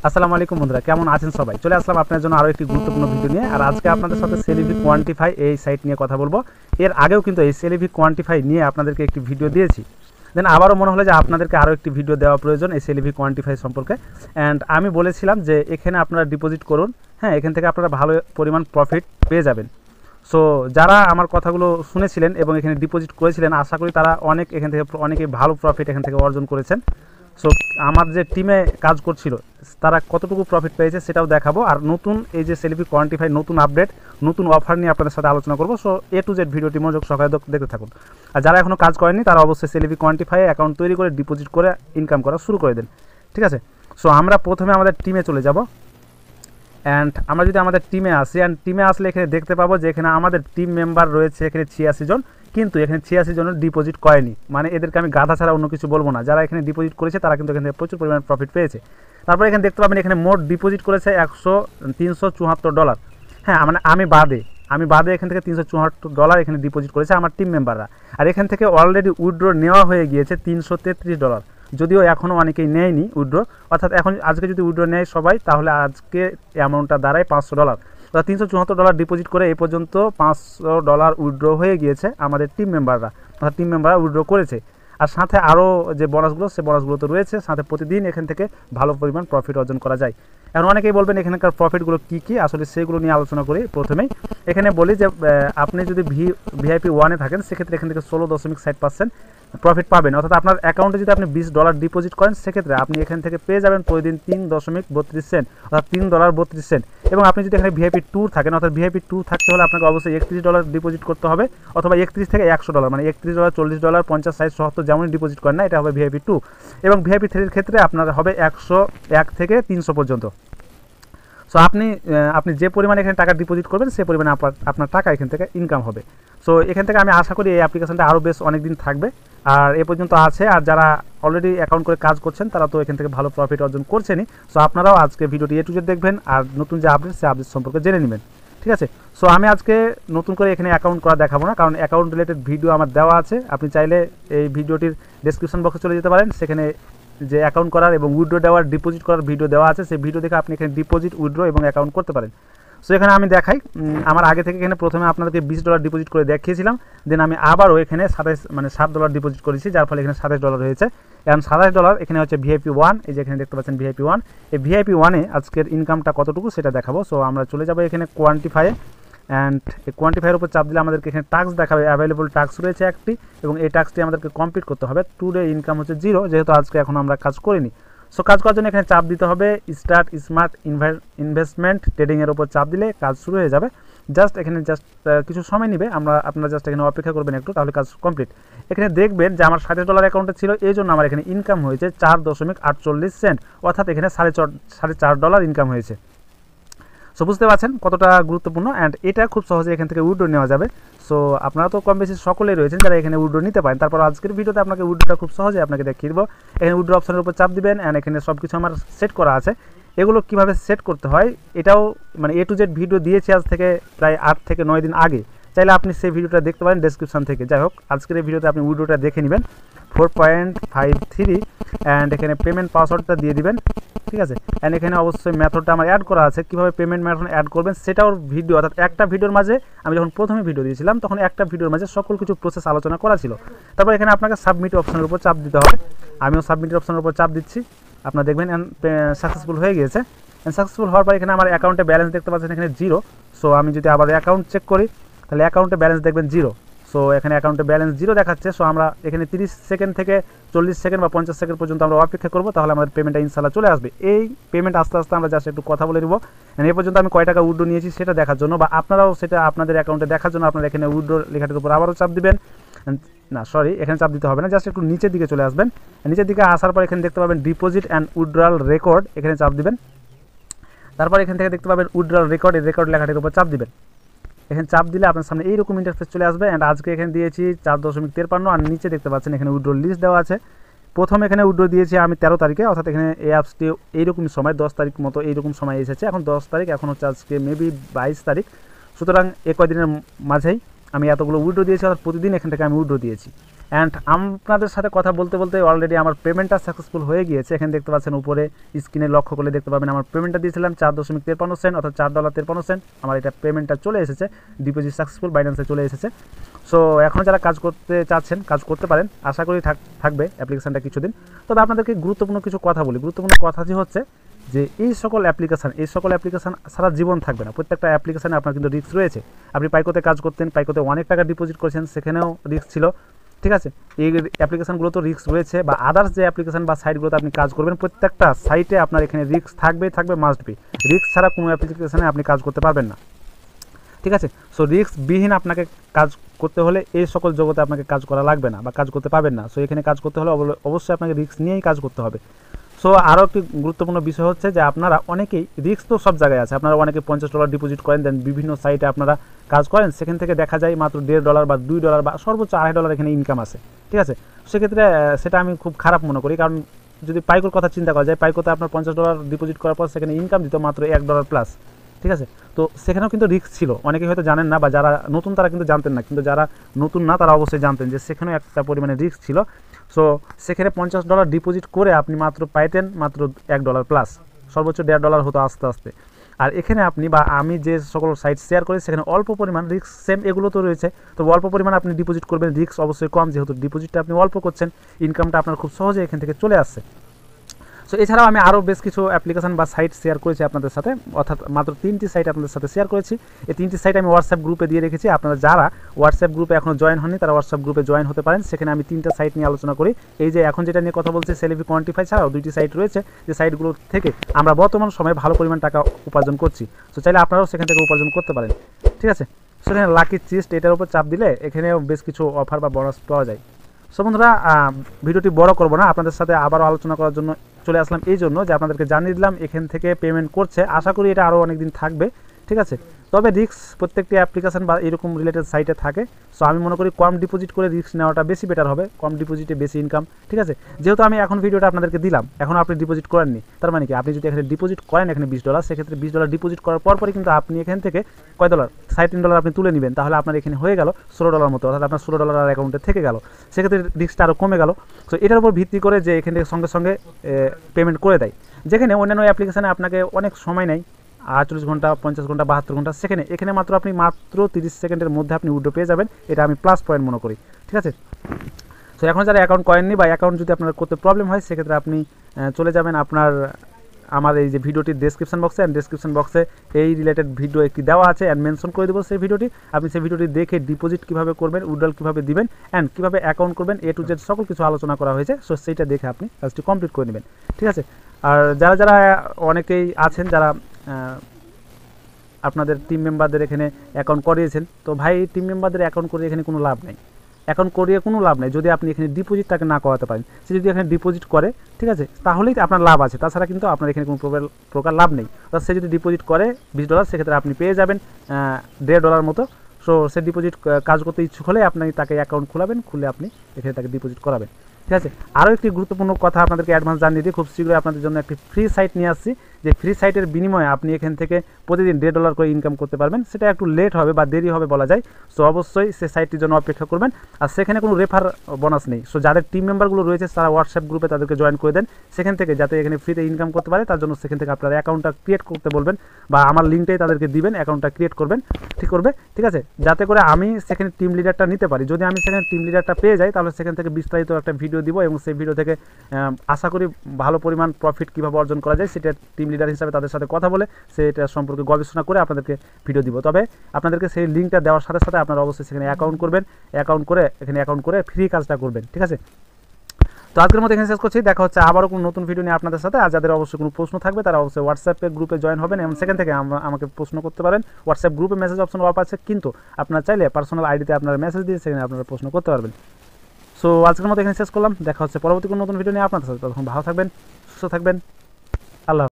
আসসালামু আলাইকুম বন্ধুরা, কেমন আছেন সবাই? চলে আসলাম আপনার জন্য আরও একটি গুরুত্বপূর্ণ ভিডিও নিয়ে। আর আজকে আপনাদের সাথে SALAVI QUANTIFY এই সাইট নিয়ে কথা বলবো। এর আগেও কিন্তু এই SALAVI QUANTIFY নিয়ে আপনাদেরকে একটি ভিডিও দিয়েছি। দেন আবারও মনে হলো যে আপনাদেরকে আরও একটি ভিডিও দেওয়া প্রয়োজন এই SALAVI QUANTIFY সম্পর্কে। অ্যান্ড আমি বলেছিলাম যে এখানে আপনারা ডিপোজিট করুন, হ্যাঁ, এখান থেকে আপনারা ভালো পরিমাণ প্রফিট পেয়ে যাবেন। সো যারা আমার কথাগুলো শুনেছিলেন এবং এখানে ডিপোজিট করেছিলেন, আশা করি তারা এখান থেকে অনেকেই ভালো প্রফিট এখান থেকে অর্জন করেছেন। সো আমার যে টিমে কাজ করছিল তারা কতটুকু প্রফিট পেয়েছে সেটাও দেখাবো। আর নতুন এই যে SALAVI QUANTIFY নতুন আপডেট, নতুন অফার নিয়ে আপনাদের সাথে আলোচনা করবো। সো A to Z ভিডিওটি মনোযোগ সহকারে দেখতে থাকুন। আর যারা এখনও কাজ করেনি তারা অবশ্যই SALAVI QUANTIFY অ্যাকাউন্ট তৈরি করে ডিপোজিট করে ইনকাম করা শুরু করে দেন, ঠিক আছে? সো আমরা প্রথমে আমাদের টিমে চলে যাব। অ্যান্ড আমরা যদি আমাদের টিমে আসি, অ্যান্ড টিমে আসলে এখানে দেখতে পাবো যে এখানে আমাদের টিম মেম্বার রয়েছে এখানে 86 জন, কিন্তু এখানে 86 জনের ডিপোজিট করেনি। মানে এদেরকে আমি গাধা ছাড়া অন্য কিছু বলবো না। যারা এখানে ডিপোজিট করেছে তারা কিন্তু এখান থেকে প্রচুর পরিমাণে প্রফিট পেয়েছে। তারপরে এখানে দেখতে পাবেন এখানে মোট ডিপোজিট করেছে $374। হ্যাঁ, মানে আমি বাদে এখান থেকে $374 এখানে ডিপোজিট করেছে আমার টিম মেম্বাররা। আর এখান থেকে অলরেডি উইথড্র নেওয়া হয়ে গিয়েছে $333, যদিও এখনও অনেকেই নেয়নি উইথড্র। অর্থাৎ আজকে যদি উইথড্র নেয় সবাই, তাহলে আজকে অ্যামাউন্টটা দাঁড়ায় $500। অর্থাৎ $374 ডিপোজিট করে এই পর্যন্ত $500 উইথড্র হয়ে গিয়েছে আমাদের টিম মেম্বাররা, অর্থাৎ টিম মেম্বাররা উইথড্র করেছে। আর সাথে আরও যে বোনাসগুলো, সে বোনাসগুলো তো রয়েছে। সাথে প্রতিদিন এখান থেকে ভালো পরিমাণ প্রফিট অর্জন করা যায়। এখন অনেকেই বলবেন এখানকার প্রফিটগুলো কী কী, আসলে সেগুলো নিয়ে আলোচনা করি। প্রথমেই এখানে বলি যে আপনি যদি VIP 1-এ থাকেন, সেক্ষেত্রে এখান থেকে 16.60% প্রফিট পাবেন। অর্থাৎ আপনার অ্যাকাউন্টে যদি আপনি $20 ডিপোজিট করেন, সেক্ষেত্রে আপনি এখান থেকে পেয়ে যাবেন প্রতিদিন 3.32 সেন্ট, অর্থাৎ $3.32। এবং আপনি যদি এখানে VIP 2 থাকেন, অর্থাৎ VIP 2 থাকতে হলে আপনাকে অবশ্যই $31 ডিপোজিট করতে হবে, অথবা 31 থেকে $100, মানে $31, $40, 50, 60, 70 যেমনই ডিপোজিট করেন না, এটা হবে VIP 2। এবং VIP 3-এর ক্ষেত্রে আপনার হবে 101 থেকে 300 পর্যন্ত। সো আপনি যে পরিমাণে এখানে টাকা ডিপোজিট করবেন, সে পরিমাণে আপনার টাকা এখান থেকে ইনকাম হবে। সো এখান থেকে আমি আশা করি এই অ্যাপ্লিকেশনটা আরও বেশ অনেক দিন থাকবে। আর এ পর্যন্ত আছে। আর যারা অলরেডি অ্যাকাউন্ট করে কাজ করছেন তারা তো এখান থেকে ভালো প্রফিট অর্জন করছেনই। সো আপনারাও আজকে ভিডিওটি A to Z দেখবেন আর নতুন যে আপডেট, সে আপডেট সম্পর্কে জেনে নেবেন, ঠিক আছে? সো আমি আজকে নতুন করে এখানে অ্যাকাউন্ট করা দেখাবো না, কারণ অ্যাকাউন্ট রিলেটেড ভিডিও আমার দেওয়া আছে। আপনি চাইলে এই ভিডিওটির ডেসক্রিপশন বক্সে চলে যেতে পারেন, সেখানে যে অ্যাকাউন্ট করার এবং উইথড্র দেওয়ার, ডিপোজিট করার ভিডিও দেওয়া আছে। সেই ভিডিও দেখে আপনি এখানে ডিপোজিট, উইথড্র এবং অ্যাকাউন্ট করতে পারেন। সো এখানে আমি দেখাই, আমার আগে থেকে এখানে প্রথমে আপনাদেরকে $20 ডিপোজিট করে দেখিয়েছিলাম। দেন আমি আবারও এখানে $7 ডিপোজিট করেছি, যার ফলে এখানে $27 হয়েছে। এবং $27 এখানে হচ্ছে VIP 1, এই যে এখানে দেখতে পাচ্ছেন VIP 1। এই VIP 1-এ আজকের ইনকামটা কতটুকু সেটা দেখাবো। সো আমরা চলে যাবো এখানে কোয়ান্টিফাই। অ্যান্ড এই কোয়ান্টিফাইয়ের উপর চাপ দিলে আমাদেরকে এখানে টাস্ক দেখাবে, অ্যাভেলেবল টাস্ক রয়েছে একটি, এবং এই টাস্কটি আমাদেরকে কমপ্লিট করতে হবে। টুডে ইনকাম হচ্ছে 0, যেহেতু আজকে এখন আমরা কাজ করিনি। সো কাজ করার জন্য এখানে চাপ দিতে হবে স্টার্ট স্মার্ট ইনভেস্টমেন্ট ট্রেডিংয়ের উপর চাপ দিলে কাজ শুরু হয়ে যাবে। এখানে কিছু সময় নেবে, আপনারা জাস্ট এখানে অপেক্ষা করবেন একটু, তাহলে কাজ কমপ্লিট। এখানে দেখবেন যে আমার $27 অ্যাকাউন্টে ছিল, এই জন্য আমার এখানে ইনকাম হয়েছে 4.48 সেন্ট, অর্থাৎ এখানে $4.5 ইনকাম হয়েছে। সো বুঝতে পারছেন কতটা গুরুত্বপূর্ণ। অ্যান্ড এটা খুব সহজে এখান থেকে উইথড্র নেওয়া যাবে। সো আপনারা তো কম বেশি সকলেই রয়েছেন যারা এখানে উইথড্র নিতে পারেন। তারপর আজকের ভিডিওতে আপনাকে উইথড্রটা খুব সহজে আপনাকে দেখিয়ে দেবো। এখানে উইথড্র অপশনের উপর চাপ দিবেন, অ্যান্ড এখানে সব কিছু আমার সেট করা আছে। এগুলো কীভাবে সেট করতে হয় এটাও মানে A to Z ভিডিও দিয়েছি আজ থেকে প্রায় 8 থেকে 9 দিন আগে। চাইলে আপনি সেই ভিডিওটা দেখতে পারেন ডেসক্রিপশন থেকে। যাই হোক, আজকের এই ভিডিওতে আপনি উইথড্রটা দেখে নেবেন 4.53। অ্যান্ড এখানে পেমেন্ট পাসওয়ার্ডটা দিয়ে দিবেন, ঠিক আছে? অ্যান্ড এখানে অবশ্যই মেথডটা আমার অ্যাড করা আছে, কীভাবে পেমেন্ট মেথড অ্যাড করবেন সেটাও ভিডিও, অর্থাৎ একটা ভিডিওর মাঝে আমি যখন প্রথমে ভিডিও দিয়েছিলাম তখন একটা ভিডিওর মাঝে সকল কিছু প্রসেস আলোচনা করা ছিল। তারপর এখানে আপনাকে সাবমিট অপশনের উপর চাপ দিতে হবে। আমিও সাবমিট অপশনের উপর চাপ দিচ্ছি, আপনারা দেখবেন সাকসেসফুল হয়ে গিয়েছে। সাকসেসফুল হওয়ার পর এখানে আমার অ্যাকাউন্টে ব্যালেন্স দেখতে পাচ্ছেন এখানে 0। সো আমি যদি আবার অ্যাকাউন্ট চেক করি, তাহলে অ্যাকাউন্টে ব্যালেন্স দেখবেন 0। সো এখানে অ্যাকাউন্টে ব্যালেন্স 0 দেখাচ্ছে। সো আমরা এখানে 30 সেকেন্ড থেকে 40 সেকেন্ড বা 50 সেকেন্ড পর্যন্ত আমরা অপেক্ষা করবো, তাহলে আমাদের পেমেন্টটা ইনশাল্লাহ চলে আসবে। এই পেমেন্ট আস্তে আস্তে আমরা জাস্ট একটু কথা বলে নেব। এ পর্যন্ত আমি কয় টাকা উইথড্র নিয়েছি সেটা দেখার জন্য, বা আপনারাও সেটা আপনাদের অ্যাকাউন্টে দেখার জন্য আপনারা এখানে উইথড্র লেখাটির উপর আবারও চাপ দিবেন। না সরি, এখানে চাপ দিতে হবে না, জাস্ট একটু নিচের দিকে চলে আসবেন। নিচের দিকে আসার পর এখানে দেখতে পাবেন ডিপোজিট অ্যান্ড উইথড্রয়াল রেকর্ড, এখানে চাপ দিবেন। তারপর এখান থেকে দেখতে পাবেন উইথড্রয়াল রেকর্ড, এই রেকর্ড লেখাটির উপর চাপ দিবেন। এখানে চাপ দিলে আপনার সামনে এইরকম ইন্টারফেস চলে আসবে। অ্যান্ড আজকে এখানে দিয়েছি 4.53। আর নিচে দেখতে পাচ্ছেন এখানে উইথড্র লিস্ট দেওয়া আছে। প্রথম এখানে উইথড্র দিয়েছি আমি 13 তারিখে, অর্থাৎ এখানে এই অ্যাপসটি এইরকমই সময় 10 তারিখ মতো এইরকম সময় এসেছে। এখন 10 তারিখ, এখন হচ্ছে আজকে মেবি 22 তারিখ। সুতরাং এই কয়দিনের মাঝেই আমি এতগুলো উইথড্র দিয়েছি, অর্থাৎ প্রতিদিন এখান থেকে আমি উইথড্র দিয়েছি। অ্যান্ড আপনাদের সাথে কথা বলতে বলতে অলরেডি আমার পেমেন্টটা সাকসেসফুল হয়ে গিয়েছে। এখানে দেখতে পাচ্ছেন উপরে স্ক্রিনে লক্ষ্য করলে দেখতে পাবেন আমার পেমেন্টটা দিয়েছিলাম 4.53 সেন্ট অর্থাৎ $4.53। আমার এটা পেমেন্টটা চলে এসেছে, ডিপোজিট সাকসেসফুল বাইন্যান্সে চলে এসেছে। সো এখন যারা কাজ করতে চাচ্ছেন কাজ করতে পারেন, আশা করি থাকবে অ্যাপ্লিকেশানটা কিছুদিন। তবে আপনাদেরকে গুরুত্বপূর্ণ কিছু কথা বলি। গুরুত্বপূর্ণ কথাটি হচ্ছে যে এই সকল অ্যাপ্লিকেশান সারা জীবন থাকবে না। প্রত্যেকটা অ্যাপ্লিকেশানে আপনার কিন্তু রিস্ক রয়েছে। আপনি পাইকোতে কাজ করতেন, পাইকোতে অনেক টাকা ডিপোজিট করেছেন, সেখানেও রিস্ক ছিল, ঠিক আছে। এই অ্যাপ্লিকেশানগুলো তো রিস্ক রয়েছে, বা আদার্স যে অ্যাপ্লিকেশান বা সাইটগুলোতে আপনি কাজ করবেন প্রত্যেকটা সাইটে আপনার এখানে রিস্ক থাকবে মাস্ট বি। রিস্ক ছাড়া কোনো অ্যাপ্লিকেশানে আপনি কাজ করতে পারবেন না, ঠিক আছে। সো রিস্কবিহীন আপনাকে কাজ করতে হলে এই সকল জগতে আপনাকে কাজ করা লাগবে না বা কাজ করতে পারবেন না। সো এখানে কাজ করতে হলে অবশ্যই আপনাকে রিস্ক নিয়েই কাজ করতে হবে। সো আরও একটি গুরুত্বপূর্ণ বিষয় হচ্ছে যে আপনারা অনেকেই রিস্ক তো সব জায়গায় আছে। আপনারা অনেকে $50 ডিপোজিট করেন, দেন বিভিন্ন সাইটে আপনারা কাজ করেন, সেখান থেকে দেখা যায় মাত্র $1.5 বা $2 বা সর্বোচ্চ $2.5 এখানে ইনকাম আসে, ঠিক আছে। সেক্ষেত্রে সেটা আমি খুব খারাপ মনে করি, কারণ যদি পাইকোর কথা চিন্তা করা যায়, পাইকোতে আপনার $50 ডিপোজিট করার পর সেখানে ইনকাম দিত মাত্র $1+, ঠিক আছে। তো সেখানেও কিন্তু রিস্ক ছিল, অনেকে হয়তো জানেন না, বা যারা নতুন তারা কিন্তু জানতেন না, কিন্তু যারা নতুন না তারা অবশ্যই জানতেন যে সেখানেও একটা পরিমাণে রিস্ক ছিল। সো সেখানে $50 ডিপোজিট করে আপনি মাত্র পাইতেন মাত্র $1+, সর্বোচ্চ $1.5 হতো আস্তে আস্তে। আর এখানে আপনি বা আমি যে সকল সাইট শেয়ার করি সেখানে অল্প পরিমাণ রিস্ক সেম এগুলো তো রয়েছে, তো অল্প পরিমাণ আপনি ডিপোজিট করবেন, রিস্ক অবশ্যই কম, যেহেতু ডিপোজিটটা আপনি অল্প করছেন, ইনকামটা আপনার খুব সহজে এখান থেকে চলে আসছে। সো এছাড়াও আমি আরও বেশ কিছু অ্যাপ্লিকেশান বা সাইট শেয়ার করেছি আপনাদের সাথে, অর্থাৎ মাত্র 3টি সাইট আপনাদের সাথে শেয়ার করেছি। এই 3টি সাইট আমি হোয়াটসঅ্যাপ গ্রুপে দিয়ে রেখেছি। আপনারা যারা হোয়াটসঅ্যাপ গ্রুপে এখনও জয়েন হননি তারা হোয়াটসঅ্যাপ গ্রুপে জয়েন হতে পারেন। সেখানে আমি 3টা সাইট নিয়ে আলোচনা করি। এই যে এখন যেটা নিয়ে কথা বলছি SALAVI QUANTIFY ছাড়াও 2টি সাইট রয়েছে, যে সাইটগুলো থেকে আমরা বর্তমান সময়ে ভালো পরিমাণ টাকা উপার্জন করছি। সো চাইলে আপনারাও সেখান থেকে উপার্জন করতে পারেন, ঠিক আছে। সেখানে লাকি চিস্ট এটার উপর চাপ দিলে এখানেও বেশ কিছু অফার বা বোনাস পাওয়া যায়। সো বন্ধুরা, ভিডিওটি বড় করব না, আপনাদের সাথে আবারও আলোচনা করার জন্য চলে আসলাম এই জন্য যে আপনাদেরকে জানিয়ে দিলাম এখান থেকে পেমেন্ট করছে। আশা করি এটা আরও অনেক দিন থাকবে, ঠিক আছে। তবে রিস্ক প্রত্যেকটি অ্যাপ্লিকেশান বা এরকম রিলেটেড সাইটে থাকে। সো আমি মনে করি কম ডিপোজিট করে রিস্ক নেওয়াটা বেশি বেটার হবে, কম ডিপোজিটে বেশি ইনকাম, ঠিক আছে। যেহেতু আমি এখন ভিডিওটা আপনাদেরকে দিলাম, এখন আপনি ডিপোজিট করেননি, তার মানে কি আপনি যদি এখানে ডিপোজিট করেন এখানে $20, সেক্ষেত্রে $20 ডিপোজিট করার পরই কিন্তু আপনি এখান থেকে কয় ডলার, $3.5 আপনি তুলে নেবেন, তাহলে আপনার এখানে হয়ে গেল $16 মতো, অর্থাৎ আপনার $16 অ্যাকাউন্টে থেকে গেল, সেক্ষেত্রে রিস্কটা আরও কমে গেল। সো এটার উপর ভিত্তি করে যে এখান থেকে সঙ্গে সঙ্গে পেমেন্ট করে দেয়, যেখানে অন্যান্য অ্যাপ্লিকেশানে আপনাকে অনেক সময় নেয়, 48 ঘন্টা, 50 ঘন্টা, 72 ঘন্টা, এখানে মাত্র আপনি মাত্র 30 সেকেন্ডের মধ্যে আপনি উইথড্র পেয়ে যাবেন। এটা আমি প্লাস পয়েন্ট মনে করি, ঠিক আছে। সো এখন যারা অ্যাকাউন্ট করেননি বা অ্যাকাউন্ট যদি আপনার করতে প্রবলেম হয়, সেক্ষেত্রে আপনি চলে যাবেন আপনার আমার এই যে ভিডিওটির ডেসক্রিপশন বক্সে, অ্যান্ড ডেসক্রিপশন বক্সে এই রিলেটেড ভিডিও একটি দেওয়া আছে, অ্যান্ড মেনশন করে দেবো সেই ভিডিওটি। আপনি সেই ভিডিওটি দেখে ডিপোজিট কীভাবে করবেন, উইথড্রল কীভাবে দিবেন, অ্যান্ড কীভাবে অ্যাকাউন্ট করবেন, A to Z সকল কিছু আলোচনা করা হয়েছে। সো সেইটা দেখে আপনি কাজটি কমপ্লিট করে নেবেন, ঠিক আছে। আর যারা অনেকেই আছেন যারা আপনাদের টিম মেম্বারদের এখানে অ্যাকাউন্ট করিয়েছেন, তো ভাই টিম মেম্বারদের অ্যাকাউন্ট করে এখানে কোনো লাভ নেই, অ্যাকাউন্ট করিয়ে কোনো লাভ নেই যদি আপনি এখানে ডিপোজিটটাকে না করাতে পারেন। সে যদি এখানে ডিপোজিট করে, ঠিক আছে, তাহলেই আপনার লাভ আছে, তাছাড়া কিন্তু আপনার এখানে কোনো প্রকার লাভ নেই। অর্থাৎ সে যদি ডিপোজিট করে $20, সেক্ষেত্রে আপনি পেয়ে যাবেন $1.5 মতো। সো সে ডিপোজিট কাজ করতে ইচ্ছুক হলে আপনি তাকে অ্যাকাউন্ট খোলাবেন, খুলে আপনি এখানে তাকে ডিপোজিট করাবেন, ঠিক আছে। আরও একটি গুরুত্বপূর্ণ কথা আপনাদেরকে অ্যাডভান্স জানিয়ে দিই, খুব শীঘ্রই আপনাদের জন্য একটি ফ্রি সাইট নিয়ে আসছি, যে ফ্রি সাইটের বিনিময়ে আপনি এখান থেকে প্রতিদিন $1.5 করে ইনকাম করতে পারবেন। সেটা একটু লেট হবে বা দেরি হবে বলা যায়। সো অবশ্যই সে সাইটটির জন্য অপেক্ষা করবেন। আর সেখানে কোনো রেফার বোনাস নেই। সো যাদের টিম মেম্বারগুলো রয়েছে তারা হোয়াটসঅ্যাপ গ্রুপে তাদেরকে জয়েন করে দেন, সেখান থেকে যাতে এখানে ফ্রিতে ইনকাম করতে পারে, তার জন্য সেখান থেকে আপনার অ্যাকাউন্টটা ক্রিয়েট করতে বলবেন, বা আমার লিঙ্কটাই তাদেরকে দিবেন, অ্যাকাউন্টটা ক্রিয়েট করবেন, ঠিক আছে, যাতে করে আমি সেখানে টিম লিডারটা নিতে পারি। যদি আমি সেখানে টিম লিডারটা পেয়ে যাই, তাহলে সেখান থেকে বিস্তারিত একটা ভিডিও দিব, এবং সেই ভিডিও থেকে আশা করি ভালো পরিমাণ প্রফিট কীভাবে অর্জন করা যায় সেটা টিম লিডার হিসাবে তাদের সাথে কথা বলে সেটা সম্পর্কে গবেষণা করে আপনাদেরকে ভিডিও দিব। তবে আপনাদেরকে সেই লিঙ্কটা দেওয়ার সাথে সাথে আপনারা অবশ্যই সেখানে অ্যাকাউন্ট করবেন, অ্যাকাউন্ট করে ফ্রি কাজটা করবেন, ঠিক আছে। তো আজকের মতো এখানে শেষ করছি, দেখা হচ্ছে আবারও কোনো নতুন ভিডিও নিয়ে আপনাদের সাথে। আর যাদের অবশ্যই কোনো প্রশ্ন থাকবে তারা অবশ্যই হোয়াটসঅ্যাপে গ্রুপে জয়েন হবেন, এবং সেখান থেকে আমাকে প্রশ্ন করতে পারেন। হোয়াটসঅ্যাপ গ্রুপে মেসেজ অপশন অফ আছে, কিন্তু আপনারা চাইলে পার্সোনাল আইডিতে আপনারা মেসেজ দিয়ে সেখানে আপনারা প্রশ্ন করতে পারবেন। সো আজকের মতো এখানে শেষ করলাম, দেখা হচ্ছে পরবর্তী কোনো নতুন ভিডিও নিয়ে আপনাদের সাথে। তখন ভালো থাকবেন, সুস্থ থাকবেন।